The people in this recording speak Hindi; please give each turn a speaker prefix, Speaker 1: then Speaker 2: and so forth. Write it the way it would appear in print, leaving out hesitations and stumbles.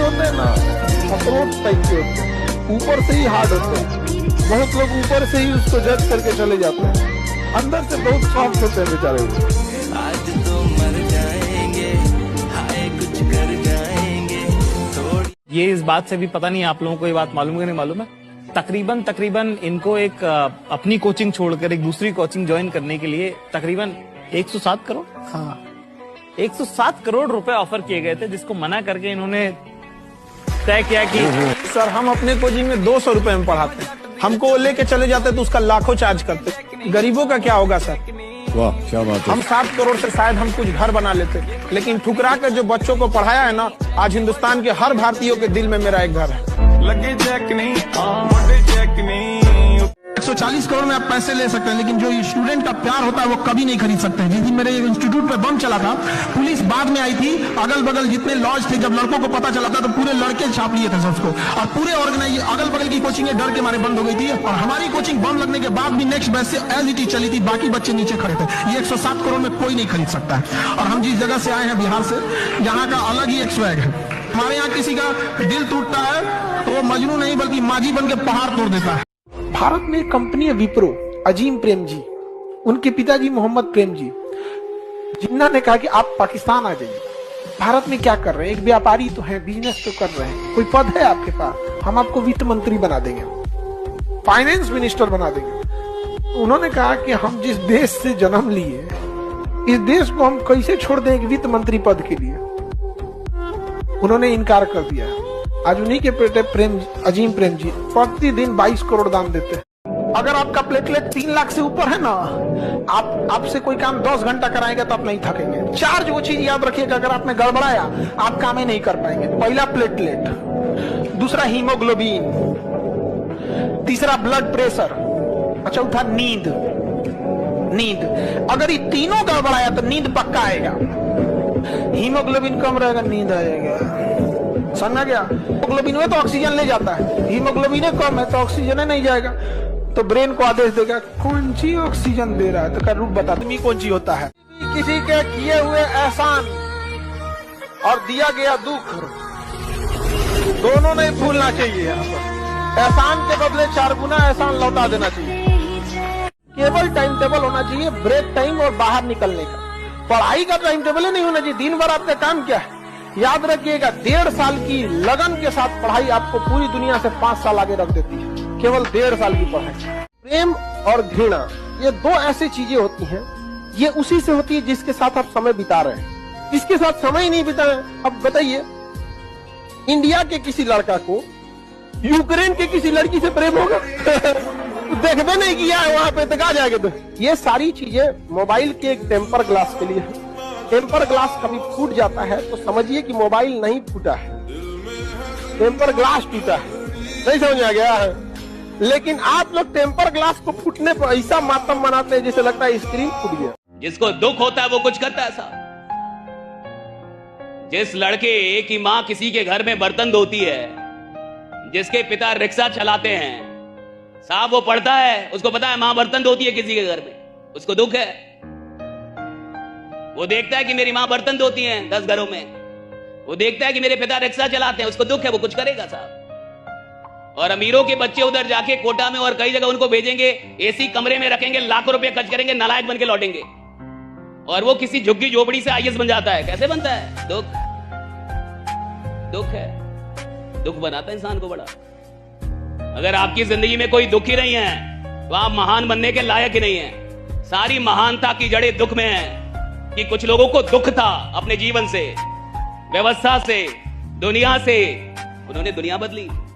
Speaker 1: होते हैं ना, अखरोट टाइप के होते हैं, ऊपर से ही हार्ड होते हैं। बहुत लोग ऊपर से ही उसको जज करके चले जाते हैं, अंदर से बहुत सॉफ्ट होते हैं बेचारे।
Speaker 2: आज तो मर जाएंगे, हाय कुछ कर जाएंगे थोड़ी।
Speaker 3: ये इस बात से भी पता नहीं आप लोगों को ये बात मालूम है नहीं मालूम है, तकरीबन इनको एक अपनी कोचिंग छोड़कर एक दूसरी कोचिंग ज्वाइन करने के लिए तकरीबन 107 करोड़, हाँ 107 करोड़ रुपए ऑफर किए गए थे, जिसको मना करके इन्होंने तय किया कि
Speaker 4: सर हम अपने कोचिंग में 200 रुपए में पढ़ाते हैं, हमको वो लेके चले जाते तो उसका लाखों चार्ज करते। गरीबों का क्या होगा सर?
Speaker 5: वाह क्या बात है।
Speaker 4: हम 7 करोड़ से शायद हम कुछ घर बना लेते, लेकिन ठुकरा कर जो बच्चों को पढ़ाया है ना, आज हिंदुस्तान के हर भारतीयों के दिल में मेरा एक घर है।
Speaker 6: लगे चेक नहीं, मोटे चेक नहीं।
Speaker 7: 140 करोड़ में आप पैसे ले सकते हैं, लेकिन जो स्टूडेंट का प्यार होता है वो कभी नहीं खरीद सकते हैं। जिस दिन मेरे इंस्टीट्यूट पे बम चला था, पुलिस बाद में आई थी, अगल बगल जितने लॉज थे, जब लड़कों को पता चला था तो पूरे लड़के छाप लिए थे सबको, और पूरे ऑर्गेनाइज अगल बगल की कोचिंगें डर के मारे बंद हो गई थी, और हमारी कोचिंग बम लगने के बाद भी नेक्स्ट बैच से एज इट इज चली थी, बाकी बच्चे नीचे खड़े थे। ये 107 करोड़ में कोई नहीं खरीद सकता है। और हम जिस जगह से आए हैं बिहार से, यहाँ का अलग ही एक स्वैग है। हमारे यहाँ किसी का दिल टूटता है तो वो मजनू नहीं बल्कि माझी बन के पहाड़ तोड़ देता है।
Speaker 1: भारत में एक कंपनी है विप्रो, अजीम प्रेम जी, उनके पिताजी मोहम्मद प्रेम जी, जिन्होंने कहा कि आप पाकिस्तान आ जाइए। भारत में क्या कर रहे हैं? एक व्यापारी तो है, बिजनेस तो कर रहे हैं, कोई पद है आपके पास, हम आपको वित्त मंत्री बना देंगे, फाइनेंस मिनिस्टर बना देंगे। उन्होंने कहा कि हम जिस देश से जन्म लिए, इस देश को हम कैसे छोड़ दें एक वित्त मंत्री पद के लिए? उन्होंने इनकार कर दिया। आज उन्हीं के बेटे अजीम प्रेम जी प्रतिदिन 22 करोड़ दान देते हैं। अगर आपका प्लेटलेट 3 लाख से ऊपर है ना, आपसे कोई काम 10 घंटा कराएंगे तो आप नहीं थकेंगे। 4 वो चीज याद रखिएगा, अगर आपने गड़बड़ाया आप काम ही नहीं कर पाएंगे। पहला प्लेटलेट, दूसरा हीमोग्लोबिन, तीसरा ब्लड प्रेशर, चौथा नींद। अगर ये तीनों गड़बड़ाया तो नींद पक्का आएगा। हीमोग्लोबिन कम रहेगा, नींद आएगा। समझ गया? हीमोग्लोबिन में तो ऑक्सीजन ले जाता है, हीमोग्लोबिन कम है तो ऑक्सीजन नहीं जाएगा, तो ब्रेन को आदेश देगा कौन सी ऑक्सीजन दे रहा है, तो का रूप बता दे कौन सी होता है। किसी के किए हुए एहसान और दिया गया दुख दोनों नहीं भूलना चाहिए। यहाँ पर एहसान के बदले 4 गुना एहसान लौटा देना चाहिए। केवल टाइम टेबल होना चाहिए, ब्रेक टाइम और बाहर निकलने का। पढ़ाई का टाइम टेबल ही नहीं होना चाहिए। दिन भर आपका काम क्या है? याद रखिएगा, 1.5 साल की लगन के साथ पढ़ाई आपको पूरी दुनिया से 5 साल आगे रख देती है। केवल 1.5 साल की पढ़ाई। प्रेम और घृणा, ये 2 ऐसी चीजें होती हैं, ये उसी से होती है जिसके साथ आप समय बिता रहे हैं। जिसके साथ समय ही नहीं बिताए, अब बताइए, इंडिया के किसी लड़का को यूक्रेन के किसी लड़की से प्रेम होगा? देखबे नहीं किया है वहां पे, तक आ जाएगा। तो ये सारी चीजें मोबाइल के एक टेम्पर ग्लास के लिए है। टेम्पर ग्लास कभी फूट जाता है तो समझिए कि मोबाइल नहीं फूटा है, टेम्पर ग्लास टूटा है। नहीं समझ आ गया है? लेकिन आप लोग टेम्पर ग्लास को फूटने पर ऐसा मातम मनाते हैं जैसे लगता है स्क्रीन फूट गया।
Speaker 8: जिसको दुख होता है वो कुछ करता है साहब। जिस लड़के की माँ किसी के घर में बर्तन धोती है, जिसके पिता रिक्शा चलाते हैं साहब, वो पढ़ता है, उसको पता है माँ बर्तन धोती है किसी के घर में, उसको दुख है। वो देखता है कि मेरी माँ बर्तन धोती है 10 घरों में, वो देखता है कि मेरे पिता रिक्शा चलाते हैं, उसको दुख है, वो कुछ करेगा साहब। और अमीरों के बच्चे उधर जाके कोटा में और कई जगह उनको भेजेंगे, एसी कमरे में रखेंगे, लाखों रुपए खर्च करेंगे, नालायक बन के लौटेंगे। और वो किसी झुग्गी झोपड़ी से आईएएस बन जाता है। कैसे बनता है? दुख है, दुख बनाता है इंसान को बड़ा। अगर आपकी जिंदगी में कोई दुख ही नहीं है तो आप महान बनने के लायक ही नहीं है। सारी महानता की जड़ें दुख में है कि कुछ लोगों को दुख था अपने जीवन से, व्यवस्था से, दुनिया से, उन्होंने दुनिया बदली।